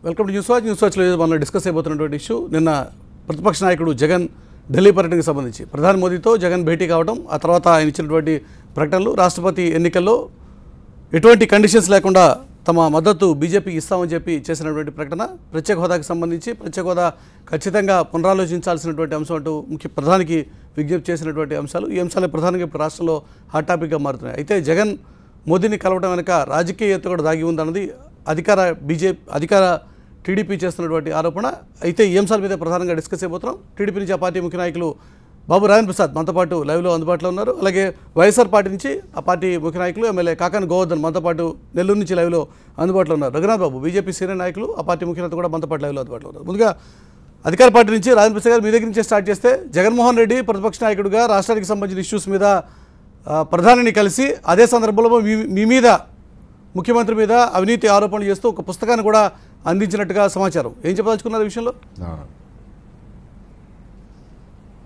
Welcome to news watch. News వాచ్లో మనం discuss అయిపోతున్నటువంటి issue నిన్న ప్రతిపక్ష నాయకుడు జగన్ ఢిల్లీ పర్యటనకు సంబంధించి ప్రధాని మోదీతో జగన్ భేటీ కావడం, ఆ తర్వాత ఆయన ఇచ్చినటువంటి ప్రకటనలు, రాష్ట్రపతి ఎన్నికల్లో ఎటువంటి కండిషన్స్ లేకుండా తమ మద్దతు బీజేపీకి ఇస్తామని చెప్పి చేసినటువంటి ప్రకటన, ప్రత్యేక హోదాకి సంబంధించి ప్రత్యేక హోదా ఖచ్చితంగా పునరాలోచించాల్సినటువంటి అంశం అంటూ ప్రధానికి విజ్ఞప్తి చేసినటువంటి అంశాలు. ఈ అంశాలే ప్రధానంగా ఇప్పుడు రాష్ట్రంలో హాట్ టాపిక్గా మారుతున్నాయి. అయితే జగన్ మోదీని కలవడం వెనుక రాజకీయ ఎత్తు కూడా దాగి ఉందన్నది అధికార టీడీపీ చేస్తున్నటువంటి ఆరోపణ. అయితే ఈ అంశాల మీద ప్రధానంగా డిస్కస్ అయిపోతున్నాం. టీడీపీ నుంచి ఆ పార్టీ ముఖ్య నాయకులు బాబు రాజేంద్ర ప్రసాద్ మనతో పాటు లైవ్లో అందుబాటులో ఉన్నారు. అలాగే వైఎస్ఆర్ పార్టీ నుంచి ఆ పార్టీ ముఖ్య నాయకులు ఎమ్మెల్యే కాకాని గోవర్ధన్ మనతో పాటు నెల్లూరు నుంచి లైవ్లో అందుబాటులో ఉన్నారు. రఘునాథ్ బాబు బీజేపీ సీనియర్ నాయకులు, ఆ పార్టీ ముఖ్య నేత కూడా మనతో పాటు లైవ్లో అందుబాటులో ఉన్నారు. ముందుగా అధికార పార్టీ నుంచి రాజేంద్ర ప్రసాద్ గారు మీ దగ్గర నుంచే స్టార్ట్ చేస్తే, జగన్మోహన్ రెడ్డి ప్రతిపక్ష నాయకుడిగా రాష్ట్రానికి సంబంధించిన ఇష్యూస్ మీద ప్రధానిని కలిసి అదే సందర్భంలో మీ మీద ముఖ్యమంత్రి మీద అవినీతి ఆరోపణలు చేస్తూ ఒక పుస్తకాన్ని కూడా అందించినట్టుగా సమాచారం. ఏం చెప్పదలుచుకున్నారు ఈ విషయంలో?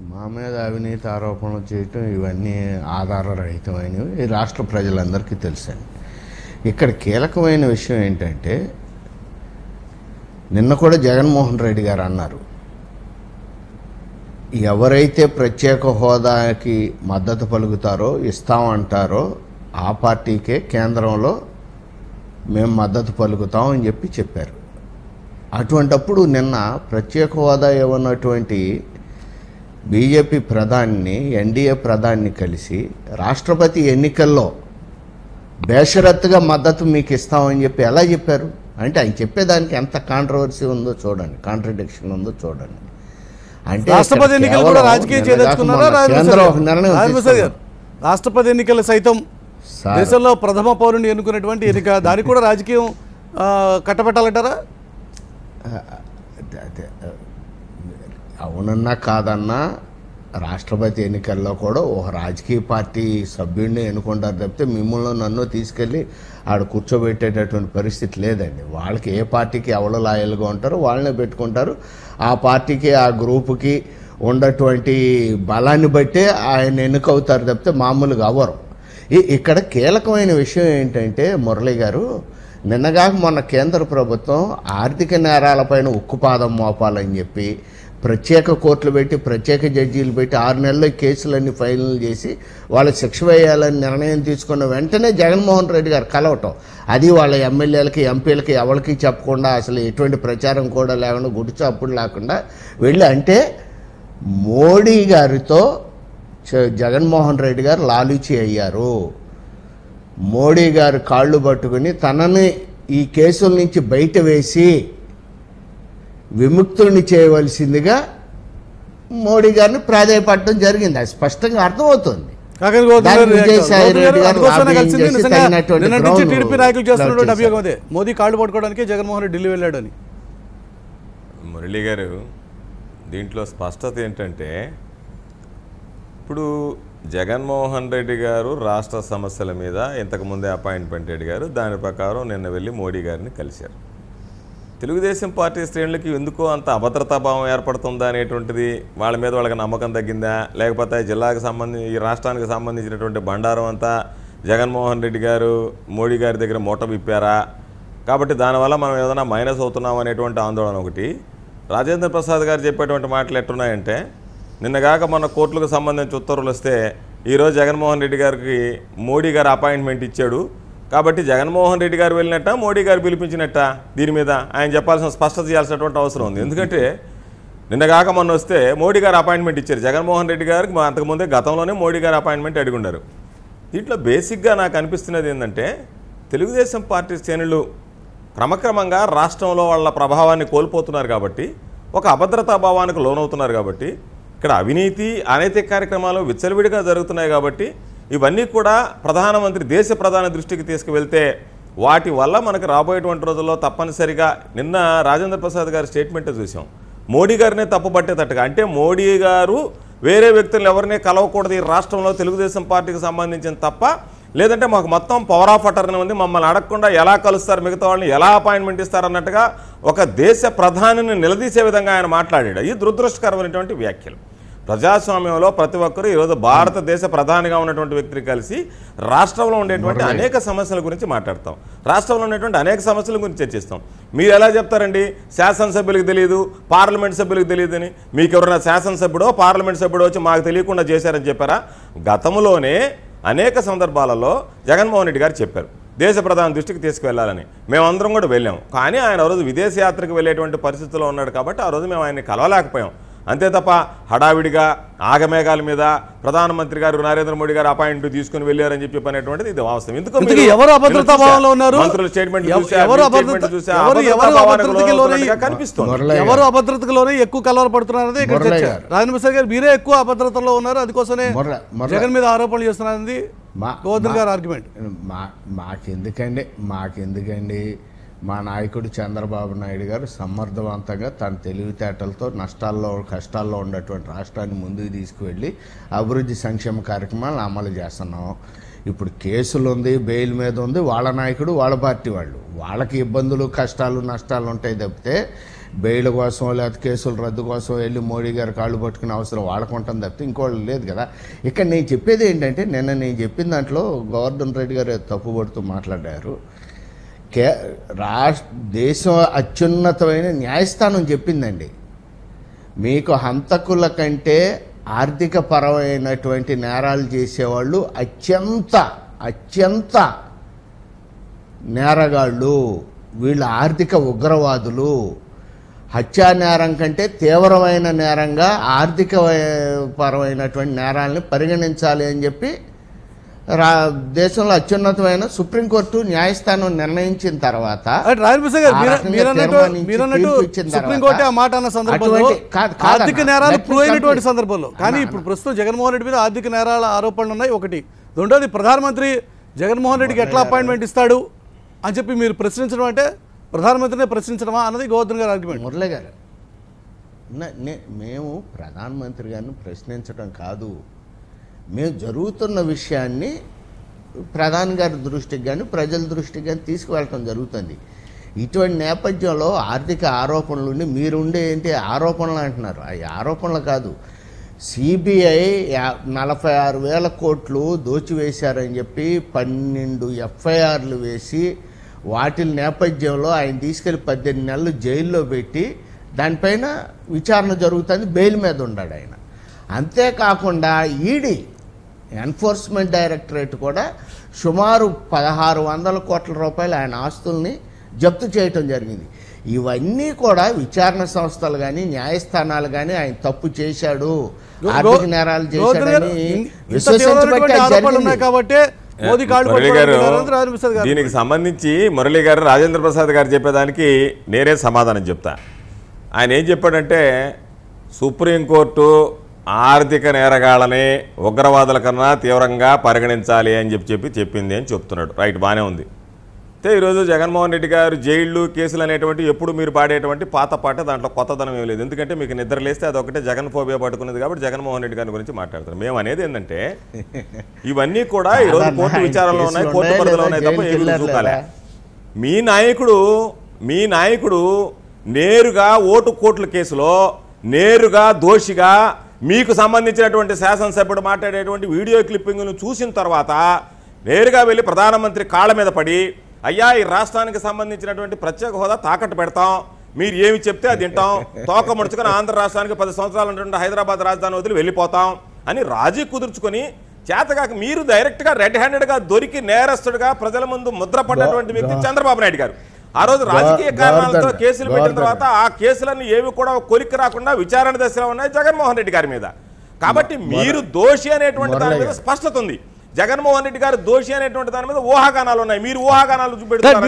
మా మీద అవినీతి ఆరోపణలు చేయటం ఇవన్నీ ఆధారరహితమైనవి, ఈ రాష్ట్ర ప్రజలందరికీ తెలుసండి. ఇక్కడ కీలకమైన విషయం ఏంటంటే, నిన్న కూడా జగన్మోహన్ రెడ్డి గారు అన్నారు, ఎవరైతే ప్రత్యేక హోదాకి మద్దతు పలుకుతారో, ఇస్తామంటారో ఆ పార్టీకే కేంద్రంలో మేము మద్దతు పలుకుతాం అని చెప్పారు. అటువంటప్పుడు నిన్న ప్రత్యేక హోదా ఇవ్వనటువంటి బీజేపీ ప్రధాని ఎన్డీఏ ప్రధాని కలిసి రాష్ట్రపతి ఎన్నికల్లో బేషరత్తుగా మద్దతు మీకు ఇస్తామని చెప్పి ఎలా చెప్పారు అంటే, ఆయన చెప్పేదానికి ఎంత కాంట్రవర్సీ ఉందో చూడండి, కాంట్రడిక్షన్ ఉందో చూడండి. అంటే రాష్ట్రపతి ఎన్నికలు కూడా రాజకీయ చేయదలుచుకున్నారా? రాష్ట్రపతి ఎన్నికలు సైతం దేశంలో ప్రథమ పౌరుని ఎన్నుకున్నటువంటి ఎన్నిక, దానికి కూడా రాజకీయం కట్టబెట్టాలంటారా? అవునన్నా కాదన్నా రాష్ట్రపతి ఎన్నికల్లో కూడా ఒక రాజకీయ పార్టీ సభ్యుడిని ఎన్నుకుంటారు తప్పితే మిమ్మల్ని నన్ను తీసుకెళ్ళి ఆడ కూర్చోబెట్టేటటువంటి పరిస్థితి లేదండి. వాళ్ళకి ఏ పార్టీకి ఎవరు లాయల్గా ఉంటారో వాళ్ళనే పెట్టుకుంటారు. ఆ పార్టీకి ఆ గ్రూపుకి ఉన్నటువంటి బలాన్ని బట్టే ఆయన ఎన్నికవుతారు తప్పితే మామూలుగా అవ్వరు. ఇక్కడ కీలకమైన విషయం ఏంటంటే, మురళి గారు, నిన్నగాక మొన్న కేంద్ర ప్రభుత్వం ఆర్థిక నేరాలపైన ఉక్కుపాదం మోపాలని చెప్పి ప్రత్యేక కోర్టులు పెట్టి ప్రత్యేక జడ్జీలు పెట్టి 6 నెలల్లో కేసులన్నీ ఫైనల్ చేసి వాళ్ళకి శిక్ష వేయాలని నిర్ణయం తీసుకున్న వెంటనే జగన్మోహన్ రెడ్డి గారు కలవటం, అది వాళ్ళ ఎమ్మెల్యేలకి ఎంపీలకి ఎవరికి చెప్పకుండా, అసలు ఎటువంటి ప్రచారం కూడా లేకుండా, గుడిచాప్పుడు లేకుండా వెళ్ళి, అంటే మోడీ గారితో జగన్మోహన్ రెడ్డి గారు లాలూచి అయ్యారు. మోడీ గారు కాళ్ళు పట్టుకుని తనని ఈ కేసుల నుంచి బయట వేసి విముక్తుల్ని చేయవలసిందిగా మోడీ గారిని ప్రాధాయపడటం జరిగింది. అది స్పష్టంగా అర్థమవుతుంది. మోదీ కాళ్ళు పట్టుకోవడానికి జగన్మోహన్ రెడ్డి ఢిల్లీ వెళ్ళాడని. మురళి గారు, దీంట్లో స్పష్టత ఏంటంటే, ఇప్పుడు జగన్మోహన్ రెడ్డి గారు రాష్ట్ర సమస్యల మీద ఇంతకుముందే అపాయింట్మెంట్ అడిగారు. దాని ప్రకారం నిన్న వెళ్ళి మోడీ గారిని కలిశారు. తెలుగుదేశం పార్టీ శ్రేణులకి ఎందుకో అంత అభద్రతాభావం ఏర్పడుతుందా అనేటువంటిది, వాళ్ళ మీద వాళ్ళకి నమ్మకం తగ్గిందా, లేకపోతే జిల్లాకు సంబంధించి ఈ రాష్ట్రానికి సంబంధించినటువంటి బండారం అంతా జగన్మోహన్ రెడ్డి గారు మోడీ గారి దగ్గర మూట విప్పారా, కాబట్టి దానివల్ల మనం ఏదైనా మైనస్ అవుతున్నాం అనేటువంటి ఆందోళన ఒకటి. రాజేంద్ర ప్రసాద్ గారు చెప్పేటువంటి మాటలు ఎట్టున్నాయంటే, నిన్నగాక మన కోర్టులకు సంబంధించి ఉత్తర్వులు వస్తే ఈరోజు జగన్మోహన్ రెడ్డి గారికి మోడీ గారు అపాయింట్మెంట్ ఇచ్చాడు, కాబట్టి జగన్మోహన్ రెడ్డి గారు వెళ్ళినట్ట, మోడీ గారు పిలిపించినట్ట, దీని మీద ఆయన చెప్పాల్సిన స్పష్టత చేయాల్సినటువంటి అవసరం ఉంది. ఎందుకంటే నిన్నగాక మొన్న వస్తే మోడీ గారు అపాయింట్మెంట్ ఇచ్చారు, జగన్మోహన్ రెడ్డి గారికి అంతకుముందే గతంలోనే మోడీ గారు అపాయింట్మెంట్ అడిగుండారు. దీంట్లో బేసిక్గా నాకు అనిపిస్తున్నది ఏంటంటే, తెలుగుదేశం పార్టీ శ్రేణులు క్రమక్రమంగా రాష్ట్రంలో వాళ్ళ ప్రభావాన్ని కోల్పోతున్నారు కాబట్టి, ఒక అభద్రతాభావానికి లోనవుతున్నారు కాబట్టి, ఇక్కడ అవినీతి అనైతిక కార్యక్రమాలు విచ్చలవిడిగా జరుగుతున్నాయి కాబట్టి, ఇవన్నీ కూడా ప్రధానమంత్రి దేశ ప్రధాని దృష్టికి తీసుకువెళ్తే వాటి వల్ల మనకు రాబోయేటువంటి రోజుల్లో తప్పనిసరిగా, నిన్న రాజేంద్ర ప్రసాద్ గారి స్టేట్మెంట్ చూసాం, మోడీ గారినే తప్పుపట్టేటట్టుగా, అంటే మోడీ గారు వేరే వ్యక్తులను ఎవరినే కలవకూడదు ఈ రాష్ట్రంలో తెలుగుదేశం పార్టీకి సంబంధించిన తప్ప, లేదంటే మాకు మొత్తం పవర్ ఆఫ్ అటర్నీ ఉంది, మమ్మల్ని అడగకుండా ఎలా కలుస్తారు, మిగతా వాళ్ళని ఎలా అపాయింట్మెంట్ ఇస్తారన్నట్టుగా ఒక దేశ ప్రధానిని నిలదీసే విధంగా ఆయన మాట్లాడాడు. ఇది దురదృష్టకరమైనటువంటి వ్యాఖ్యలు. ప్రజాస్వామ్యంలో ప్రతి ఒక్కరూ ఈరోజు భారతదేశ ప్రధానిగా ఉన్నటువంటి వ్యక్తిని కలిసి రాష్ట్రంలో ఉండేటువంటి అనేక సమస్యల గురించి మాట్లాడతాం, రాష్ట్రంలో ఉండేటువంటి అనేక సమస్యల గురించి చర్చిస్తాం. మీరు ఎలా చెప్తారండి శాసనసభ్యులకు తెలియదు, పార్లమెంట్ సభ్యులకు తెలియదని? మీకు ఎవరైనా శాసనసభ్యుడో పార్లమెంట్ సభ్యుడో వచ్చి మాకు తెలియకుండా చేశారని చెప్పారా? గతంలోనే అనేక సందర్భాలలో జగన్మోహన్ రెడ్డి గారు చెప్పారు దేశ ప్రధాని దృష్టికి తీసుకువెళ్ళాలని. మేమందరం కూడా వెళ్ళాము. కానీ ఆయన ఆ రోజు విదేశయాత్రకు వెళ్ళేటువంటి పరిస్థితిలో ఉన్నాడు కాబట్టి ఆ రోజు మేము ఆయన్ని కలవలేకపోయాం. అంతే తప్ప హడావిడిగా ఆగమేఘాల మీద ప్రధానమంత్రి గారు నరేంద్ర మోడీ గారు అపాయింట్ తీసుకుని వెళ్ళారని చెప్పనేటువంటిది ఇది వాస్తవం. ఎందుకు ఎవరు అభద్రతా భావంలో ఉన్నారు? మంత్రుల స్టేట్మెంట్ కనిపిస్తుంది. ఎవరు అభద్రతలోనే ఎక్కువ కలవరపడుతున్నారనేది ఇక్కడ చర్చ. రాజేంద్ర గారు మీరే ఎక్కువ అభద్రతలో ఉన్నారు, అందుకోసమే జగన్ మీద ఆరోపణలు చేస్తున్నారని గోవర్ధన్ గారు ఆర్గ్యుమెంట్. మాకెందుకండి మా నాయకుడు చంద్రబాబు నాయుడు గారు సమర్థవంతంగా తన తెలివితేటలతో కష్టాల్లో ఉన్నటువంటి రాష్ట్రాన్ని ముందుకు తీసుకువెళ్ళి అభివృద్ధి సంక్షేమ కార్యక్రమాలను అమలు చేస్తున్నాం. ఇప్పుడు కేసులు ఉంది, బెయిల్ మీద ఉంది, వాళ్ళ నాయకుడు వాళ్ళ పార్టీ వాళ్ళకి ఇబ్బందులు కష్టాలు నష్టాలు ఉంటాయి తప్పితే బెయిల్ కోసం లేకపోతే కేసుల రద్దు కోసం వెళ్ళి మోడీ గారు కాళ్ళు పట్టుకునే అవసరం వాళ్ళకు ఉంటుంది తప్పితే ఇంకోళ్ళు లేదు కదా. ఇక్కడ నేను చెప్పేది ఏంటంటే నేను చెప్పిన దాంట్లో గోవర్ధన్ రెడ్డి గారు తప్పుపడుతూ మాట్లాడారు. దేశం అత్యున్నతమైన న్యాయస్థానం చెప్పిందండి, మీకు హంతకుల కంటే ఆర్థిక పరమైనటువంటి నేరాలు చేసేవాళ్ళు అత్యంత నేరగాళ్ళు, వీళ్ళ ఆర్థిక ఉగ్రవాదులు. హత్యా నేరం కంటే తీవ్రమైన నేరంగా ఆర్థిక పరమైనటువంటి నేరాలని పరిగణించాలి అని చెప్పి దేశంలో అత్యున్నతమైన సుప్రీంకోర్టు న్యాయస్థానం నిర్ణయించిన తర్వాత సుప్రీంకోర్టు ఆ మాట అన్న సందర్భంలో ఆర్థిక నేరాలు ప్రూవ్ అయినటువంటి సందర్భంలో, కానీ ఇప్పుడు ప్రస్తుతం జగన్మోహన్ రెడ్డి మీద ఆర్థిక నేరాల ఆరోపణలు ఉన్నాయి. ఒకటి. రెండోది, ప్రధానమంత్రి జగన్మోహన్ రెడ్డికి ఎట్లా అపాయింట్మెంట్ ఇస్తాడు అని చెప్పి మీరు ప్రశ్నించడం అంటే ప్రధానమంత్రినే ప్రశ్నించడమా అన్నది గోవర్ధన్ గారి ఆర్గ్యుమెంట్. మురళి గారు, మేము ప్రధానమంత్రి గారిని ప్రశ్నించడం కాదు, మేము జరుగుతున్న విషయాన్ని ప్రధాని గారి దృష్టికి కానీ ప్రజల దృష్టికి కానీ తీసుకువెళ్ళటం జరుగుతుంది. ఇటువంటి నేపథ్యంలో ఆర్థిక ఆరోపణలు ఉండి మీరుండే ఏంటి ఆరోపణలు అంటున్నారు. అవి ఆరోపణలు కాదు. సిబిఐ 46,000 కోట్లు దోచివేశారని చెప్పి 12 ఎఫ్ఐఆర్లు వేసి వాటి నేపథ్యంలో ఆయన తీసుకెళ్లి 18 నెలలు జైల్లో పెట్టి దానిపైన విచారణ జరుగుతుంది, బెయిల్ మీద ఉన్నాడు ఆయన. అంతేకాకుండా ఈడీ ఎన్ఫోర్స్మెంట్ డైరెక్టరేట్ కూడా సుమారు 1,600 కోట్ల రూపాయలు ఆయన ఆస్తుల్ని జప్తు చేయటం జరిగింది. ఇవన్నీ కూడా విచారణ సంస్థలు కానీ న్యాయస్థానాలు కానీ ఆయన తప్పు చేశాడు, ఆర్థిక నేరాలు చేశాడని దీనికి సంబంధించి మురళి గారు రాజేంద్ర ప్రసాద్ గారు చెప్పేదానికి నేనే సమాధానం చెప్తా. ఆయన ఏం చెప్పాడంటే సుప్రీంకోర్టు ఆర్థిక నేరగాళ్ళని ఉగ్రవాదుల కన్నా తీవ్రంగా పరిగణించాలి అని చెప్పింది అని చెప్తున్నాడు. రైట్, బాగానే ఉంది. అయితే ఈరోజు జగన్మోహన్ రెడ్డి గారు జైళ్ళు కేసులు అనేటువంటి ఎప్పుడు మీరు పాడేటువంటి పాత పాట, దాంట్లో కొత్తదనం ఏం లేదు. ఎందుకంటే మీకు నిద్ర లేస్తే అదొకటే జగన్ ఫోబియా పట్టుకున్నది కాబట్టి జగన్మోహన్ రెడ్డి గారి గురించి మాట్లాడతారు. మేము అనేది ఏంటంటే ఇవన్నీ కూడా ఈరోజు కోర్టు విచారణలో ఉన్నాయి, కోర్టు పరిధిలో ఉన్నాయి తప్ప ఏమి చూడాలి. మీ నాయకుడు నేరుగా ఓటు కోట్ల కేసులో నేరుగా దోషిగా మీకు సంబంధించినటువంటి శాసనసభ్యుడు మాట్లాడేటువంటి వీడియో క్లిప్పింగ్ను చూసిన తర్వాత నేరుగా వెళ్ళి ప్రధానమంత్రి కాళ్ళ మీద పడి, అయ్యా ఈ రాష్ట్రానికి సంబంధించినటువంటి ప్రత్యేక హోదా తాకట్టు పెడతాం, మీరు ఏమి చెప్తే అది వింటాం, తోక ముడుచుకొని ఆంధ్ర రాష్ట్రానికి 10 సంవత్సరాలు ఉన్నటువంటి హైదరాబాద్ రాజధాని వదిలి వెళ్ళిపోతాం అని రాజీ కుదుర్చుకొని చేతగాక మీరు డైరెక్ట్గా రెడ్ హ్యాండెడ్గా దొరికి నేరస్తుడిగా ప్రజల ముందు ముద్రపడినటువంటి వ్యక్తి చంద్రబాబు నాయుడు గారు. ఆ రోజు రాజకీయ కారణాలతో కేసులు పెట్టిన తర్వాత ఆ కేసులన్నీ ఏవి కూడా కొలిక్కి రాకుండా విచారణ దశలో ఉన్నాయి జగన్మోహన్ రెడ్డి గారి మీద. కాబట్టి మీరు దోషి అనేటువంటి దాని మీద స్పష్టత ఉంది. జగన్మోహన్ రెడ్డి గారు దోషి అనేటువంటి దాని మీద ఊహాగానాలు ఉన్నాయి. మీరు ఊహాగానాలు చూపెడుతున్నారు.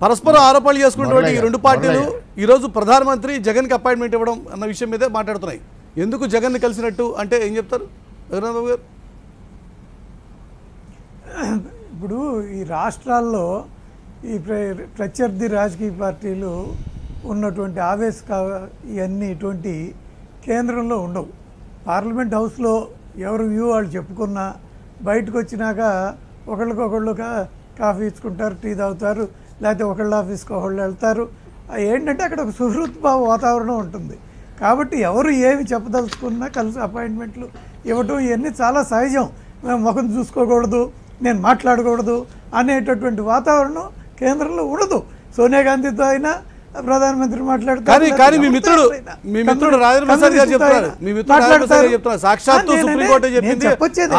పరస్పర ఆరోపణలు చేసుకున్నటువంటి ఈ రెండు పార్టీలు ఈరోజు ప్రధానమంత్రి జగన్కి అపాయింట్మెంట్ ఇవ్వడం అన్న విషయం మీదే మాట్లాడుతున్నాయి. ఎందుకు జగన్ని కలిసినట్టు అంటే ఏం చెప్తారు జగన్నాథ్ బాబు గారు? ఇప్పుడు ఈ రాష్ట్రాల్లో ఈ ప్రత్యర్థి రాజకీయ పార్టీలు ఉన్నటువంటి ఇవన్నీ ఇటువంటి కేంద్రంలో ఉండవు. పార్లమెంట్ హౌస్లో ఎవరు వ్యూ వాళ్ళు చెప్పుకున్నా బయటకు వచ్చినాక ఒకళ్ళకొకళ్ళు కాఫీ ఇచ్చుకుంటారు, టీ తాగుతారు, లేకపోతే ఒకళ్ళ ఆఫీస్కి ఒకళ్ళు వెళ్తారు. ఏంటంటే అక్కడ ఒక సుహృద్భావ వాతావరణం ఉంటుంది. కాబట్టి ఎవరు ఏమి చెప్పదలుచుకున్నా కలిసి అపాయింట్మెంట్లు ఇవ్వటం ఇవన్నీ చాలా సహజం. మేము ముఖం చూసుకోకూడదు, నేను మాట్లాడకూడదు అనేటటువంటి వాతావరణం కేంద్రంలో ఉండదు. సోనియా గాంధీతో అయినా ప్రధానమంత్రి కానీ మీ మిత్రుడు రాజేంద్ర ప్రసాద్ గారు చెప్తున్నారు, మీ మిత్రుడు రాజేంద్ర ప్రసాద్ గారు చెప్తున్నారు, సాక్షాత్తు సుప్రీంకోర్టు చెప్పింది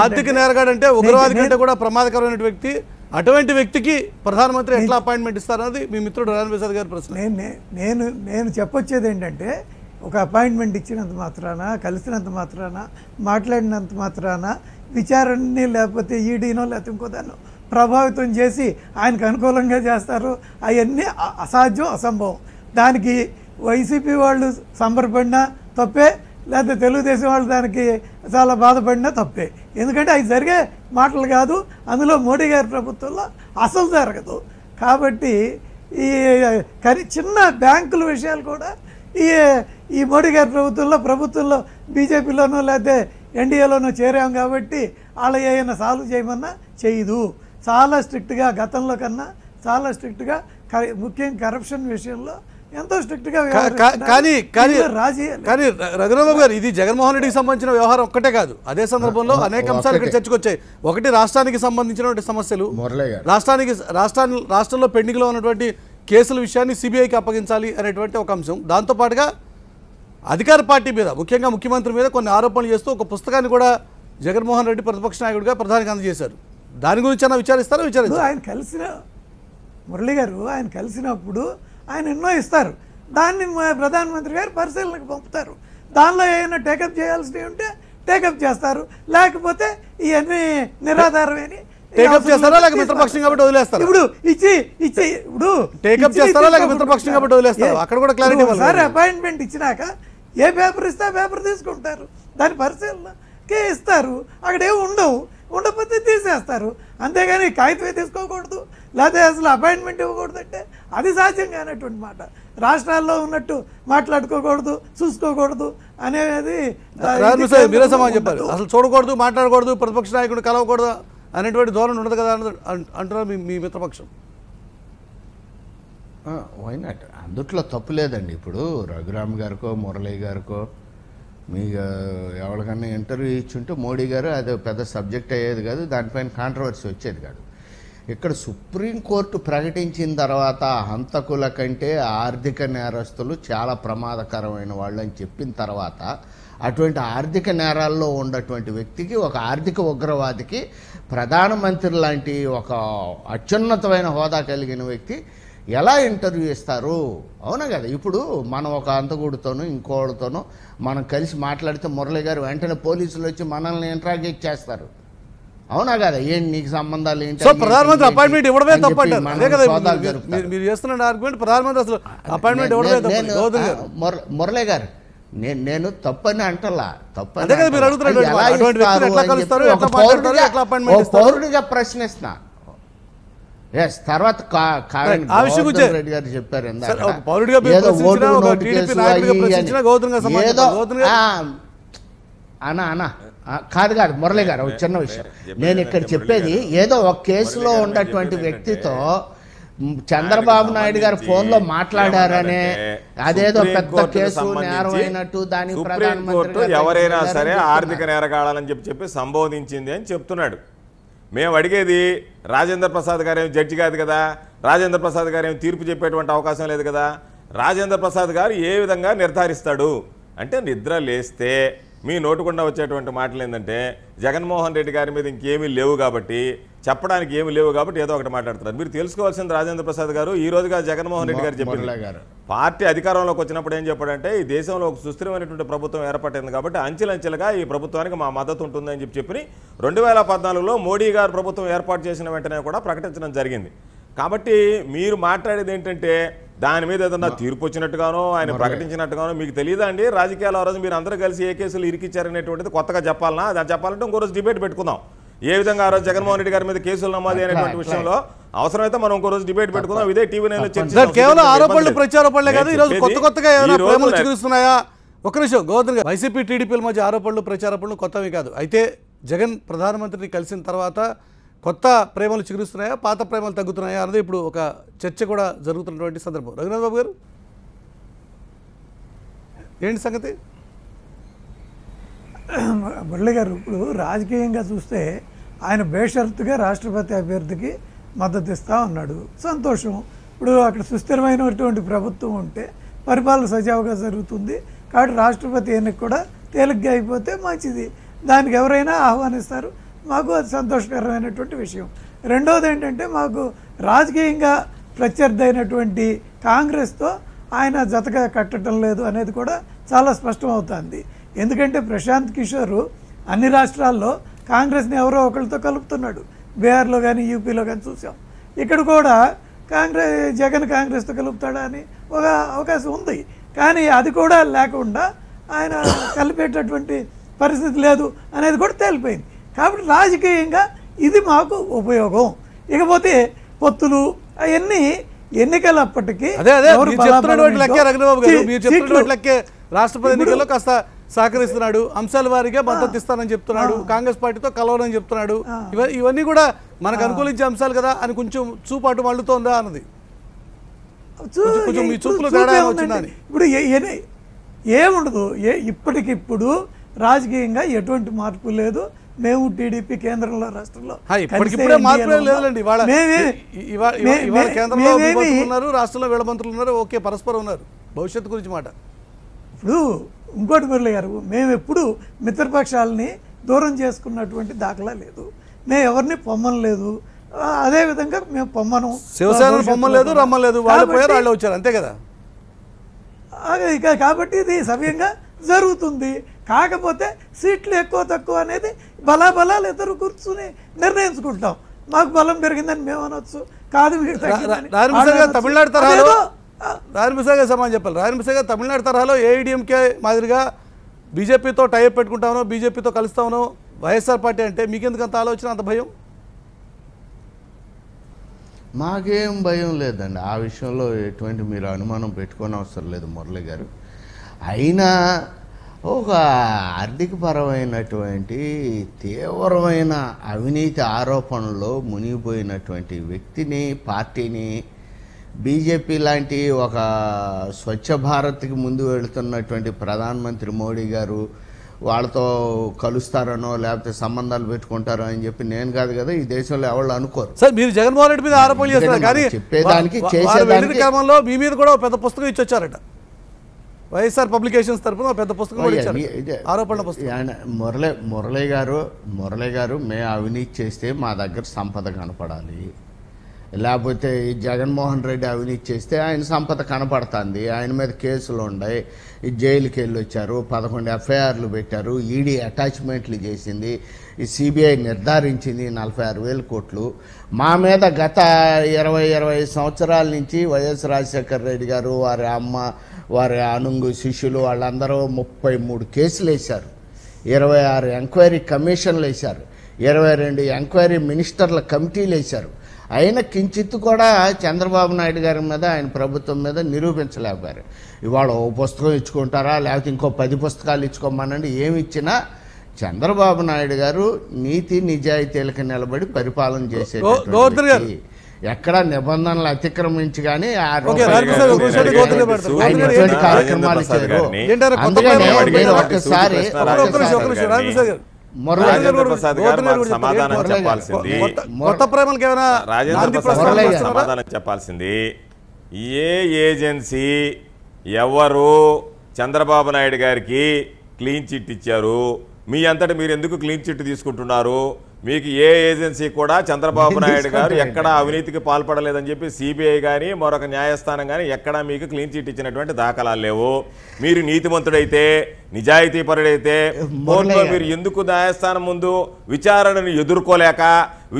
ఆర్థిక నేరగాడు అంటే ఉగ్రవాది కంటే కూడా ప్రమాదకరమైన వ్యక్తి, అటువంటి వ్యక్తికి ప్రధానమంత్రి ఎట్లా అపాయింట్మెంట్ ఇస్తారన్నది మీ మిత్రుడు రాజేంద్ర ప్రసాద్ గారి ప్రశ్న. నేను చెప్పొచ్చేది ఏంటంటే, ఒక అపాయింట్మెంట్ ఇచ్చినంత మాత్రాన, కలిసినంత మాత్రాన, మాట్లాడినంత మాత్రాన విచారణని లేకపోతే ఈడీనో లేకపోతే ఇంకో దాన్ని ప్రభావితం చేసి ఆయనకు అనుకూలంగా చేస్తారు. అవన్నీ అసాధ్యం, అసంభవం. దానికి వైసీపీ వాళ్ళు సంబరపడినా తప్పే, లేకపోతే తెలుగుదేశం వాళ్ళు దానికి చాలా బాధపడినా తప్పే. ఎందుకంటే అవి జరిగే మాటలు కాదు, అందులో మోడీ గారి ప్రభుత్వంలో అసలు జరగదు. కాబట్టి ఈ చిన్న బ్యాంకుల విషయాలు కూడా ఈ మోడీ గారి ప్రభుత్వంలో బీజేపీలోనో లేకపోతే ఎన్డీఏలోనో చేరాం కాబట్టి వాళ్ళ ఏమైనా సాల్వ్ చేయమన్నా చేయదు. చాలా స్ట్రిక్ట్గా, గతంలో కన్నా చాలా స్ట్రిక్ట్గా, ముఖ్యంగా కరప్షన్ విషయంలో ఎంతో స్ట్రిక్ట్గా కానీ రఘురామ గారు, ఇది జగన్మోహన్ రెడ్డికి సంబంధించిన వ్యవహారం ఒక్కటే కాదు. అదే సందర్భంలో అనేక అంశాలు ఇక్కడ చర్చకు వచ్చాయి. ఒకటి రాష్ట్రానికి సంబంధించినటువంటి సమస్యలు, రాష్ట్రంలో పెండింగ్లో ఉన్నటువంటి కేసుల విషయాన్ని సిబిఐకి అప్పగించాలి అనేటువంటి ఒక అంశం. దాంతోపాటుగా అధికార పార్టీ మీద, ముఖ్యంగా ముఖ్యమంత్రి మీద కొన్ని ఆరోపణలు చేస్తూ ఒక పుస్తకాన్ని కూడా జగన్మోహన్ రెడ్డి ప్రతిపక్ష నాయకుడిగా ప్రధానికి అందజేశారు. దాని గురించి అన్న విచారిస్తారా? ఆయన కలిసిన మురళి గారు ఆయన కలిసినప్పుడు ఆయన ఎన్నో ఇస్తారు, దాన్ని ప్రధానమంత్రి గారు పరిశీలనకు పంపుతారు. దానిలో ఏమైనా టేకప్ చేయాల్సినవి ఉంటే టేకప్ చేస్తారు, లేకపోతే ఇవన్నీ నిరాధారమని టేకప్ చేస్తారా లేక మిత్రపక్షం కాబట్టి వదిలేస్తారు? ఇప్పుడు ఇప్పుడు టేకప్ చేస్తారా లేక మిత్రపక్షం కాబట్టి వదిలేస్తారు? అక్కడ కూడా క్లారిటీ ఇవ్వాలి. ఒకసారి అపాయింట్మెంట్ ఇచ్చినాక ఏ పేపర్ ఇస్తే ఆ పేపర్ తీసుకుంటారు, దాని పరిశీలనకే ఇస్తారు. అక్కడ ఏమి ఉండకపోతే తీసేస్తారు. అంతేగాని కాగితమే తీసుకోకూడదు, లేకపోతే అసలు అపాయింట్మెంట్ ఇవ్వకూడదు అంటే అది సాధ్యం కానటువంటి మాట. రాష్ట్రాల్లో ఉన్నట్టు మాట్లాడుకోకూడదు, చూసుకోకూడదు అనేది మీరే సమాధానం చెప్పారు. అసలు చూడకూడదు, మాట్లాడకూడదు, ప్రతిపక్ష నాయకుడు కలవకూడదు అనేటువంటి ధోరణి ఉండదు కదా అంటున్నారు మీ మిత్రపక్షం. వైనాట్, అందుట్లో తప్పు లేదండి. ఇప్పుడు రఘురామ్ గారికో మురళీ గారికో మీకు ఎవరికన్నా ఇంటర్వ్యూ ఇచ్చుంటే మోడీ గారు అది పెద్ద సబ్జెక్ట్ అయ్యేది కాదు, దానిపైన కాంట్రవర్సీ వచ్చేది కాదు. ఇక్కడ సుప్రీంకోర్టు ప్రకటించిన తర్వాత హంతకుల కంటే ఆర్థిక నేరస్తులు చాలా ప్రమాదకరమైన వాళ్ళు అని చెప్పిన తర్వాత అటువంటి ఆర్థిక నేరాల్లో ఉన్నటువంటి వ్యక్తికి, ఒక ఆర్థిక ఉగ్రవాదికి ప్రధానమంత్రి లాంటి ఒక అత్యున్నతమైన హోదా కలిగిన వ్యక్తి ఎలా ఇంటర్వ్యూ ఇస్తారు? అవునా కదా? ఇప్పుడు మనం ఒక అంతకుడితోనూ ఇంకోళ్ళతోనూ మనం కలిసి మాట్లాడితే మురళి గారు వెంటనే పోలీసులు వచ్చి మనల్ని ఇంట్రాగేట్ చేస్తారు. అవునా కదా? ఏంటి నీకు సంబంధాలు ఏంటి? సో ప్రధానమంత్రి అపాయింట్మెంట్ ఇవ్వడమే తప్పంటారు. అదే కదా మీరు చేస్తున్న ఆర్గ్యుమెంట్. ప్రధానమంత్రి అసలు అపాయింట్మెంట్ ఇవ్వడమే తప్పు. మురళి గారు, నేను తప్పని అంటలా, తప్పని పౌరుడిగా ప్రశ్నిస్తున్నా. ఎస్, తర్వాత రెడ్డి గారు చెప్పారు అనా కాదు మురళి గారు, ఒక చిన్న విషయం నేను ఇక్కడ చెప్పేది. ఏదో ఒక కేసులో ఉన్నటువంటి వ్యక్తితో చంద్రబాబు నాయుడు గారు ఫోన్లో మాట్లాడారనే అదేదో పెద్ద కేసు నేరం అయినట్టు దాని సుప్రీంకోర్టు ఎవరైనా సరే ఆర్థిక నేరగాళ్ళని చెప్పి సంబోధించింది అని చెప్తున్నాడు. మేము అడిగేది రాజేంద్ర ప్రసాద్ గారు ఏమి జడ్జి కాదు కదా, రాజేంద్ర ప్రసాద్ గారు ఏమి తీర్పు చెప్పేటువంటి అవకాశం లేదు కదా. రాజేంద్ర ప్రసాద్ గారు ఏ విధంగా నిర్ధారిస్తాడు అంటే, నిద్ర లేస్తే మీ నోటుకుండా వచ్చేటువంటి మాటలు ఏంటంటే జగన్మోహన్ రెడ్డి గారి మీద ఇంకేమీ లేవు కాబట్టి, చెప్పడానికి ఏమి లేవు కాబట్టి ఏదో ఒకటి మాట్లాడుతున్నారు. మీరు తెలుసుకోవాల్సింది రాజేంద్ర ప్రసాద్ గారు ఈ రోజుగా జగన్మోహన్ రెడ్డి గారు చెప్పారు, పార్టీ అధికారంలోకి వచ్చినప్పుడు ఏం చెప్పాడంటే, ఈ దేశంలో ఒక సుస్థిరమైనటువంటి ప్రభుత్వం ఏర్పడింది కాబట్టి అంచెలంచెలుగా ఈ ప్రభుత్వానికి మా మద్దతు ఉంటుందని చెప్పి 2014లో మోడీ గారు ప్రభుత్వం ఏర్పాటు చేసిన వెంటనే కూడా ప్రకటించడం జరిగింది. కాబట్టి మీరు మాట్లాడేది ఏంటంటే దాని మీద ఏదన్నా తీర్పు వచ్చినట్టుగానో ఆయన ప్రకటించినట్టుగానో మీకు తెలియదా అండి? రాజకీయాల ఆ రోజు మీరు అందరూ కలిసి ఏ కేసులు ఇరికిచ్చారనేటువంటిది కొత్తగా చెప్పాలన్నా? దాన్ని చెప్పాలంటే ఇంకో రోజు డిబేట్ పెట్టుకుందాం. ఏ విధంగా ఆ రోజు జగన్మోహన్ రెడ్డి గారి మీద కేసులు నమోదు అనేటువంటి విషయంలో అవసరమైతే మనం ఇంకో రోజు డిబేట్ పెట్టుకుందాం. ఇదే టీవీ నైన్లో చర్చ. కేవలం ఆరోపణలు ప్రత్యారోపణలే కాదు, ఈరోజు కొత్తగా ఏమైనా ప్రేమలు చిగురుస్తున్నాయా? ఒక నిమిషం గోవర్ధన్ గారు, వైసీపీ టీడీపీల మధ్య ఆరోపణలు ప్రచారోపణలు కొత్తవి కాదు. అయితే జగన్ ప్రధానమంత్రిని కలిసిన తర్వాత కొత్త ప్రేమలు చిగురుస్తున్నాయా, పాత ప్రేమలు తగ్గుతున్నాయా అన్నది ఇప్పుడు ఒక చర్చ కూడా జరుగుతున్నటువంటి సందర్భం. రఘునాథ్ బాబు గారు ఏంటి సంగతి? మురళి గారు, ఇప్పుడు రాజకీయంగా చూస్తే ఆయన బేషరతుగా రాష్ట్రపతి అభ్యర్థికి మద్దతు ఇస్తూ ఉన్నాడు, సంతోషం. ఇప్పుడు అక్కడ సుస్థిరమైనటువంటి ప్రభుత్వం ఉంటే పరిపాలన సజావుగా జరుగుతుంది కాబట్టి రాష్ట్రపతి ఎన్నిక కూడా తేలిగ్గా అయిపోతే మంచిది, దానికి ఎవరైనా ఆహ్వానిస్తారు, మాకు అది సంతోషకరమైనటువంటి విషయం. రెండవది ఏంటంటే మాకు రాజకీయంగా ప్రత్యర్థి అయినటువంటి కాంగ్రెస్తో ఆయన జతగా కట్టడం లేదు అనేది కూడా చాలా స్పష్టమవుతుంది. ఎందుకంటే ప్రశాంత్ కిషోర్ అన్ని రాష్ట్రాల్లో కాంగ్రెస్ని ఎవరో ఒకరితో కలుపుతున్నాడు, బీహార్లో కానీ యూపీలో కానీ చూసాం. ఇక్కడ కూడా జగన్ కాంగ్రెస్తో కలుపుతాడా అని ఒక అవకాశం ఉంది, కానీ అది కూడా లేకుండా ఆయన కలిపేటటువంటి పరిస్థితి లేదు అనేది కూడా తేలిపోయింది. కాబట్టి రాజకీయంగా ఇది మాకు ఉపయోగం. ఇకపోతే పొత్తులు అవన్నీ ఎన్నికలప్పటికీ రాష్ట్రపతి ఎన్నికల్లో కాస్త సహకరిస్తున్నాడు, అంశాల వారీగా మద్దతు ఇస్తానని చెప్తున్నాడు, కాంగ్రెస్ పార్టీతో కలవనని చెప్తున్నాడు. ఇవన్నీ కూడా మనకు అనుకూలించే అంశాలు కదా అని కొంచెం చూపాటు మళ్ళుతోందా అన్నది. ఇప్పుడు ఏముండదు, ఇప్పటికిప్పుడు రాజకీయంగా ఎటువంటి మార్పు లేదు. మేము టీడీపీ కేంద్రంలో రాష్ట్రంలో రాష్ట్రంలో వీళ్ళ మంత్రులు ఉన్నారు, ఓకే పరస్పరం ఉన్నారు, భవిష్యత్తు గురించి మాట. ఇప్పుడు ఇంకోటి మురళి గారు, మేము ఎప్పుడు మిత్రపక్షాలని దూరం చేసుకున్నటువంటి దాఖలా లేదు, మేము ఎవరిని పొమ్మనలేదు, అదేవిధంగా మేము పొమ్మను, శివసేన పొమ్మలేదు, రమ్మలేదు, వాళ్ళు పోయారు వాళ్ళు వచ్చారు, అంతే కదా. కాబట్టి ఇది సవ్యంగా జరుగుతుంది. కాకపోతే సీట్లు ఎక్కువ తక్కువ అనేది బలాబలాలు ఇద్దరు కూర్చుని నిర్ణయించుకుంటాం. మాకు బలం పెరిగిందని మేము అనొచ్చు, కాదు తమిళనాడు తరహాలో రాయలసీమ సమానం చెప్పాలి. రాయలసీమ తమిళనాడు తరహాలో ఏఐడిఎంకే మాదిరిగా బీజేపీతో టైప్ పెట్టుకుంటామనో, బీజేపీతో కలుస్తామనో వైఎస్ఆర్ పార్టీ అంటే మీకెందుకు అంత ఆలోచన, అంత భయం? మాకేం భయం లేదండి, ఆ విషయంలో ఎటువంటి మీరు అనుమానం పెట్టుకోని అవసరం లేదు మురళి గారు. అయినా ఒక ఆర్థికపరమైనటువంటి తీవ్రమైన అవినీతి ఆరోపణలో మునిగిపోయినటువంటి వ్యక్తిని, పార్టీని బీజేపీ లాంటి ఒక స్వచ్ఛ భారత్కి ముందు వెళుతున్నటువంటి ప్రధానమంత్రి మోడీ గారు వాళ్ళతో కలుస్తారనో లేకపోతే సంబంధాలు పెట్టుకుంటారో అని చెప్పి నేను కాదు కదా, ఈ దేశంలో ఎవరు అనుకోరు. సార్ మీరు జగన్మోహన్ రెడ్డి మీద ఆరోపణలు చేస్తారు, కానీ చెప్పేదానికి చేసేదానికి క్రమంలో మీ మీద కూడా పెద్ద పుస్తకం ఇచ్చొచ్చారట, వైఎస్ఆర్ పబ్లికేషన్స్ తరఫున పెద్ద పుస్తకం ఆరోపణల పుస్తకం. మురళి గారు మేము అవినీతి చేస్తే మా దగ్గర సంపద కనపడాలి, లేకపోతే జగన్మోహన్ రెడ్డి అవినీతి చేస్తే ఆయన సంపద కనపడుతుంది, ఆయన మీద కేసులు ఉన్నాయి, జైలుకి వెళ్ళి వచ్చారు, 11 ఎఫ్ఐఆర్లు పెట్టారు, ఈడీ అటాచ్మెంట్లు చేసింది, ఈ సిబిఐ నిర్ధారించింది 46,000 కోట్లు. మా మీద గత 20 సంవత్సరాల నుంచి వైఎస్ రాజశేఖర రెడ్డి గారు, వారి అమ్మ, వారి అనుంగు శిష్యులు వాళ్ళందరూ 33 కేసులు వేశారు, 26 ఎంక్వైరీ కమిషన్లు వేశారు, 22 ఎంక్వైరీ మినిస్టర్ల కమిటీలు వేశారు. అయినా కించిత్తు కూడా చంద్రబాబు నాయుడు గారి మీద, ఆయన ప్రభుత్వం మీద నిరూపించలేకపోయారు. ఇవాళ ఓ పుస్తకం ఇచ్చుకుంటారా, లేకపోతే ఇంకో 10 పుస్తకాలు ఇచ్చుకోమనండి, ఏమి ఇచ్చినా చంద్రబాబు నాయుడు గారు నీతి నిజాయితీలకు నిలబడి పరిపాలన చేసేటువంటి, ఎక్కడ నిబంధనలు అతిక్రమించి కానీ కార్యక్రమాలు ఇచ్చారు. అందుకనే నేను ఒక్కసారి సమాధానం చెప్పాల్సింది, ఏ ఏజెన్సీ ఎవరు చంద్రబాబు నాయుడు గారికి క్లీన్ చిట్ ఇచ్చారు, మీ అంతటా మీరు ఎందుకు క్లీన్ చిట్ తీసుకుంటున్నారు? మీకు ఏ ఏజెన్సీ కూడా చంద్రబాబు నాయుడు గారు ఎక్కడా అవినీతికి పాల్పడలేదని చెప్పి సిబిఐ కానీ మరొక న్యాయస్థానం కానీ ఎక్కడా మీకు క్లీన్ చిట్ ఇచ్చినటువంటి దాఖలాలు లేవు. మీరు నీతిమంతుడైతే, నిజాయితీపరుడైతే కోర్టులో మీరు ఎందుకు న్యాయస్థానం ముందు విచారణను ఎదుర్కోలేక,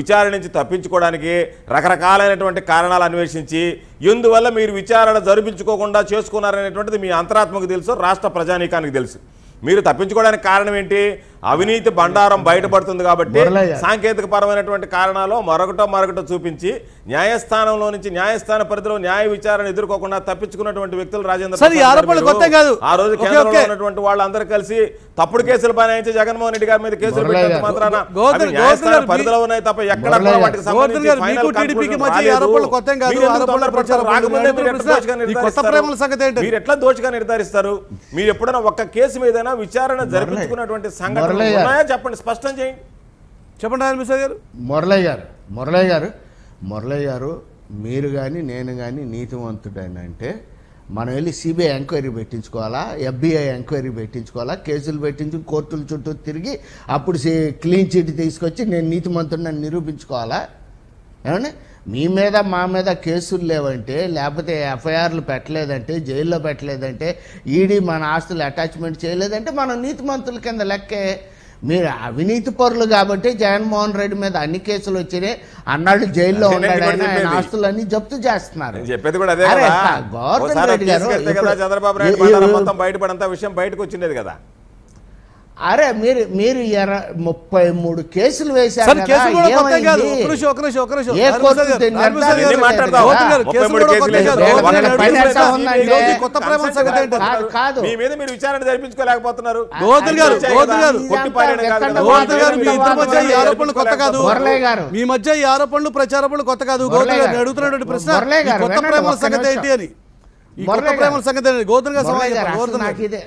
విచారణ నుంచి తప్పించుకోవడానికి రకరకాలైనటువంటి కారణాలు అన్వేషించి ఎందువల్ల మీరు విచారణ జరిపించుకోకుండా చేసుకున్నారనేటువంటిది మీ అంతరాత్మకు తెలుసు, రాష్ట్ర ప్రజానీకానికి తెలుసు. మీరు తప్పించుకోవడానికి కారణం ఏంటి? అవినీతి బండారం బయటపడుతుంది కాబట్టి మురళయ్య. సాంకేతిక పరమైనటువంటి కారణాలు మరొకటో చూపించి న్యాయస్థానంలో నుంచి న్యాయస్థాన పరిధిలో న్యాయ విచారణ ఎదుర్కోకుండా తప్పించుకున్నటువంటి వ్యక్తులు రాజేంద్ర సరే, ఈ ప్రసాద్ ఆరోపణలు గారు. కొత్త కాదు. ఆ రోజు ఓకే, కేంద్రంలో ఓకే. ఉన్నటువంటి వాళ్ళందరూ కలిసి తప్పుడు కేసులు బనాయించి జగన్మోహన్ రెడ్డి గారి మీద కేసులు మురళయ్య పెట్టినంత మాత్రాన గోవర్ధన్ అవి న్యాయస్థాన గారు, పరిధిలో ఉన్నాయి తప్ప ఎక్కడ మురళయ్య. కూడా వాటికి గోవర్ధన్ సంబంధించి గారు, final మీకు టీడీపీకి conclusion మధ్య ఈ రాలేదు. ఆరోపణలు కొత్త ఏం కాదు. మీరు ఎందుకు ఆరోపణలు తొందరపడతారు? ప్రచారం రాకముందే మీరు ఎట్లా దోషిగా ఈ కొత్త నిర్ధారిస్తారు? ప్రేమల సంగతి ఏంటి? మీరు ఎట్లా దోషిగా నిర్ధారిస్తారు? మీరు ఎప్పుడైనా ఒక్క కేసు మీదైనా విచారణ జరిపించుకున్నటువంటి సంఘటనలు మురళయ్య. ఉన్నాయా చెప్పండి, స్పష్టం చేయండి. చెప్పండి ఆయన మిశ్రా గారు. మురళయ్య గారు మీరు కానీ నేను కానీ నీతివంతుడైనా అంటే మనం వెళ్ళి సిబిఐ ఎంక్వైరీ పెట్టించుకోవాలా, FBI ఎంక్వైరీ పెట్టించుకోవాలా, కేసులు పెట్టించి కోర్టుల చుట్టూ తిరిగి అప్పుడు క్లీన్ చిట్ తీసుకొచ్చి నేను నీతిమంతుడిని నిరూపించుకోవాలా? ఏమండి మీ మీద మా మీద కేసులు లేవంటే, లేకపోతే FIRలు పెట్టలేదంటే, జైల్లో పెట్టలేదంటే, ఈడీ మన ఆస్తులు అటాచ్మెంట్ చేయలేదంటే మనం నీతిమంతుల కింద లెక్కే. మీరు అవినీతి పరులు కాబట్టి జగన్మోహన్ రెడ్డి మీద అన్ని కేసులు వచ్చినాయి, అన్నాడు జైల్లో అదే ఉన్నాడు, నేను ఆయన చెప్పేది. ఆస్తులన్నీ జప్తు చేస్తున్నారు. నేను చెప్పేది కూడా అదే అరే, కదా. గోవర్ధన్ ఒకసారి రెడ్డి గారు తీసుకెళ్తే కదా ఇప్పుడు- చంద్రబాబు నాయుడు బండారం మొత్తం బయటపడంత విషయం బయటకు వచ్చిండేది కదా. అరే మీరు 33 కేసులు వేశారు సార్, కదా, కేసులు కూడా కొత్త కాదు. ఏమైంది? ఒక్క నిమిషం. ఏ కోర్టు దీన్ని నారాయణ ప్రసాద్ నిర్ధారించలేదు గారు, మాట్లాడదాం. గోవర్ధన్ గారు, కేసులు 33 కూడా కేసులు కొత్త కాదు. వేశారు. గోవర్ధన్ గారు వాళ్ళ పైన అడుగుతున్నా, ఉందండి. ఈ రోజు కొత్త ప్రేమల సంగతి ఏంటి? కాదు. మీ మీద మీరు విచారణ జరిపించుకోలేకపోతున్నారు. గోవర్ధన్ గారు, గోవర్ధన్ గారు, కొట్టి పారేయడం కాదు కదా. గోవర్ధన్ గారు, మీ ఇద్దరి మధ్య ఈ ఆరోపణలు కొత్త కాదు. మురళయ్య గారు. మీ మధ్య ఈ ఆరోపణలు ప్రచారోపణలు కొత్త కాదు. మురళయ్య గోవర్ధన్ గారు గారు. అడుగుతున్నటువంటి ప్రశ్న, మురళయ్య ఈ గారు, కొత్త వినండి, ప్రేమల ఒక్క సంగతి నిమిషం. ఏంటి అని. ఈ కొత్త మురళయ్య ప్రేమల సంగతి ఏంటి? గోవర్ధన్ గారు మురళయ్య సమాధానం గారు, చెప్పండి. అసలు గోవర్ధన్ నాకు గారు. ఇదే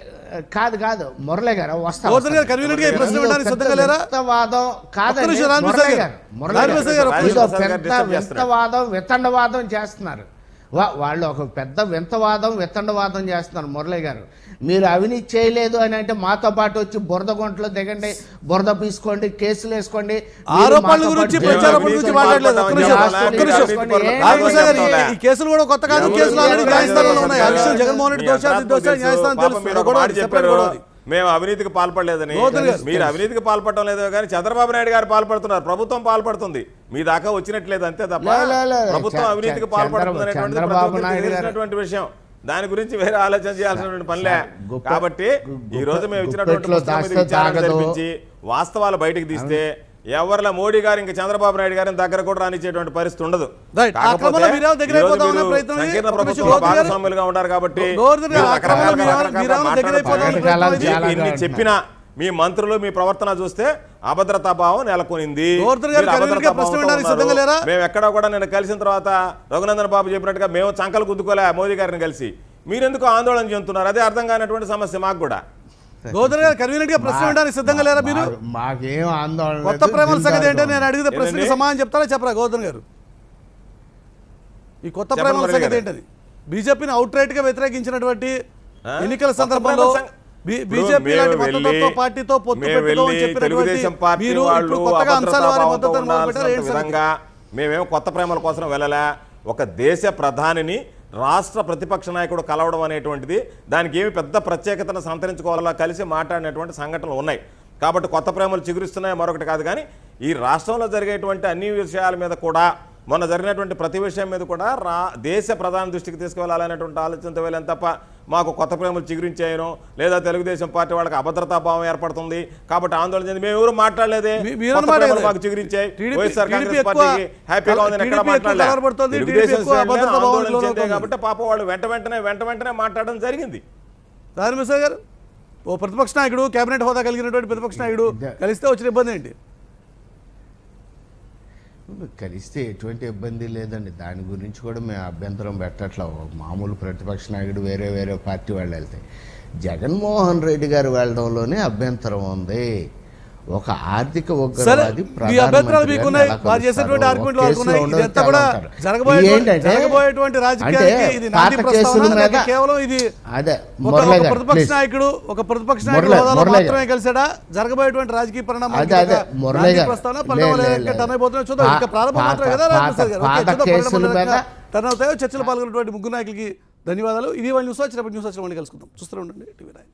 కాదు మురళయ్య గారు వస్తా గోవర్ధన్ గారు కన్వీనర్ గా ఈ ప్రశ్న వినడానికి సిద్ధంగా లేరా? వింతవాదం కాదండి. ఒక్క నిమిషం, రామ్ ప్రసాద్ మురళయ్య గారు. గారు, మురళయ్య రామ్ ప్రసాద్ గారు, ఒక్క గారు, నిమిషం. ఇదో పెద్ద వింతవాదం వితండవాదం చేస్తున్నారు. వాళ్ళు ఒక పెద్ద వింతవాదం వితండవాదం చేస్తున్నారు. మురళయ్య గారు, మీరు అవినీతి చేయలేదు అని అంటే మాతో పాటు వచ్చి బురద గుంటలో దిగండి, బురద పీసుకోండి, కేసులు వేసుకోండి. మీరు ఆరోపణల మాతో గురించి పాటు ప్రచారం జైలు గురించి మాట్లాడలేదు. ఒక్క నిమిషం, ఒక్క నిమిషం. రామ్ ప్రసాద్ గారు, ఈ కేసులు కూడా కొత్త కాదు. కేసులు ఆల్రెడీ న్యాయస్థానంలో ఉన్నాయి. ఆ విషయం జగన్మోహన్ రెడ్డి దోషాలు న్యాయస్థానం తెలుసు. మీరు ఒక మాట చెప్పారు, మేము అవినీతికి పాల్పడలేదని. గోవర్ధన్ గారు. మీరు అవినీతికి పాల్పడటం లేదో కానీ చంద్రబాబు నాయుడు గారు పాల్పడుతున్నారు, ప్రభుత్వం పాల్పడుతుంది. మీ దాకా వచ్చినట్లేదు అంతే తప్ప లే. ప్రభుత్వం అవినీతికి పాల్పడుతుంది అనేటువంటిది ప్రతి చంద్రబాబు ఒక్కరికి నాయుడు గారు. తెలిసినటువంటి విషయం. దాని గురించి వేరే ఆలోచన చేయాల్సినటువంటి పనిలే. గుప్ప- కాబట్టి ఈ రోజు మేము ఇచ్చినటువంటి గుప్పెట్లో పుస్తకం మీద దాస్తే విచారణ తాగదు. జరిపించి వాస్తవాలు బయటకు తీస్తే ఎవరిలా మోడీ గారు ఇంకా చంద్రబాబు నాయుడు గారిని దగ్గర కూడా రానిచ్చేటువంటి పరిస్థితి ఉండదు. రైట్. ఆ క్రమంలో మీరేమో దగ్గర అయిపోదామనే ప్రయత్నం ఇది. సంకీర్ణ ఒక నిమిషం, ప్రభుత్వంలో గోవర్ధన్ గారు. భాగస్వాములుగా ఉన్నారు కాబట్టి గోవర్ధన్ గారు, ఆ మీరు క్రమంలో రకరకాలుగా మీరేమో దగ్గర అయిపోదామనే ప్రయత్నం ఇది. చాలా ఇన్ని చెప్పినా మీ మంత్రులు మీ ప్రవర్తన చూస్తే అభద్రతా భావం నెలకొనింది. గోవర్ధన్ గారు మీరు కన్వీనర్ గా అభద్రతా ప్రశ్న భావంతో వినడానికి ఉన్నారు. సిద్ధంగా లేరా? మేము ఎక్కడా కూడా నేను కలిసిన తర్వాత రఘునందన్ బాబు చెప్పినట్టుగా మేము చంకలు గుద్దుకోలే మోదీ గారిని కలిసి. మీరెందుకు ఆందోళన చెందుతున్నారు? అదే అర్థం కానటువంటి సమస్య మాకు కూడా. గోవర్ధన్ గారు కన్వీనర్ గా ప్రశ్న వినడానికి సిద్ధంగా లేరా మీరు? మాకేం ఆందోళన లేదు. కొత్త ప్రేమల సంగతి ఏంటో నేను అడిగితే ఏంటండి? ప్రశ్నకి సమాధానం చెప్తారా చెప్పరా గోవర్ధన్ గారు? ఈ కొత్త చెప్పండి ప్రేమల మురళి సంగతి గారు. ఏంటది? బీజేపీని అవుట్ రైట్ గా వ్యతిరేకించినటువంటి ఎన్నికల కొత్త సందర్భంలో ప్రేమల బీజేపీ మేము లాంటి వెళ్ళి- మద్దతుతో పార్టీతో పొత్తు మేము పెట్టుకోమని వెళ్ళి చెప్పినటువంటి తెలుగుదేశం పార్టీ మీరు వాళ్ళు ఇప్పుడు కొత్తగా అంశాల వారి అభద్రతా మద్దతును భావంతో మొదలుపెట్టారు. ఏంటి ఉండాల్సిన సంగతి? విధంగా మేమేమో కొత్త ప్రేమల కోసం వెళ్ళలే. ఒక దేశ ప్రధానిని రాష్ట్ర ప్రతిపక్ష నాయకుడు కలవడం అనేటువంటిది దానికి ఏమి పెద్ద ప్రత్యేకతను సంతరించుకోవాలా కలిసి మాట్లాడినటువంటి సంఘటనలు ఉన్నాయి. కాబట్టి కొత్త ప్రేమలు చిగురిస్తున్నాయి మరొకటి కాదు. కానీ ఈ రాష్ట్రంలో జరిగేటువంటి అన్ని విషయాల మీద కూడా మొన్న జరిగినటువంటి ప్రతి విషయం మీద కూడా దేశ ప్రధాని దృష్టికి తీసుకువెళ్ళాలనేటువంటి ఆలోచనతో వెళ్ళాను తప్ప మాకు కొత్త ప్రేమలు చిగురించాయనో లేదా తెలుగుదేశం పార్టీ వాళ్ళకి అభద్రతా భావం ఏర్పడుతుంది కాబట్టి ఆందోళన చెంది మేము ఎవరు మాట్లాడలేదే. కొత్త ప్రేమలు మాకు చిగురించాయి. వైఎస్ఆర్ కాంగ్రెస్ పార్టీకి హ్యాపీగా ఉందని ఎక్కడ మాట్లాడలేదు. తెలుగుదేశం ఆందోళన చెందే కాబట్టి పాప వాళ్ళు వెంట వెంటనే మాట్లాడడం జరిగింది. రాజేంద్ర ప్రసాద్ గారు, ఓ ప్రతిపక్ష నాయకుడు, కేబినెట్ హోదా కలిగినటువంటి ప్రతిపక్ష నాయకుడు కలిస్తే వచ్చిన ఇబ్బంది ఏంటి? కలిస్తే ఎటువంటి ఇబ్బంది లేదండి. దాని గురించి కూడా మేము అభ్యంతరం పెట్టట్లా. మామూలు ప్రతిపక్ష నాయకుడు వేరే పార్టీ వాళ్ళు వెళ్తే జగన్మోహన్ రెడ్డి గారు వెళ్ళడంలోనే అభ్యంతరం ఉంది. ఒక ఆర్థిక ఉగ్రవాది మీ అభ్యంతరాలు మీకున్నాయి, వారు చేసేటువంటి ఆర్గ్యుమెంట్లు వాళ్ళకు ఉన్నాయి. ఇదంతా కూడా జరగబోయేటువంటి రాజకీయానికి ఇది నాంది ప్రస్తావన లేక కేవలం ఇది అదే ఒక ప్రతిపక్ష నాయకుడు హోదాలో మాత్రమే కలిసాడా? జరగబోయేటువంటి రాజకీయ పరిణామాలు ప్రస్తావన పరిణామాలు టర్న్ అయిపోతున్నాయి. చూద్దాం, ఇంకా ప్రారంభం మాత్రమే కదా రాజప్రసాద్ గారు. టర్న్ అవుతాయో చర్చలు పాల్గొన్నటువంటి ముగ్గురు నాయకులకి ధన్యవాదాలు. ఇది వాళ్ళు న్యూస్ వచ్చినప్పుడు మళ్ళీ కలుసుకుందాం. చూస్తూనే ఉండండి టీవీ9.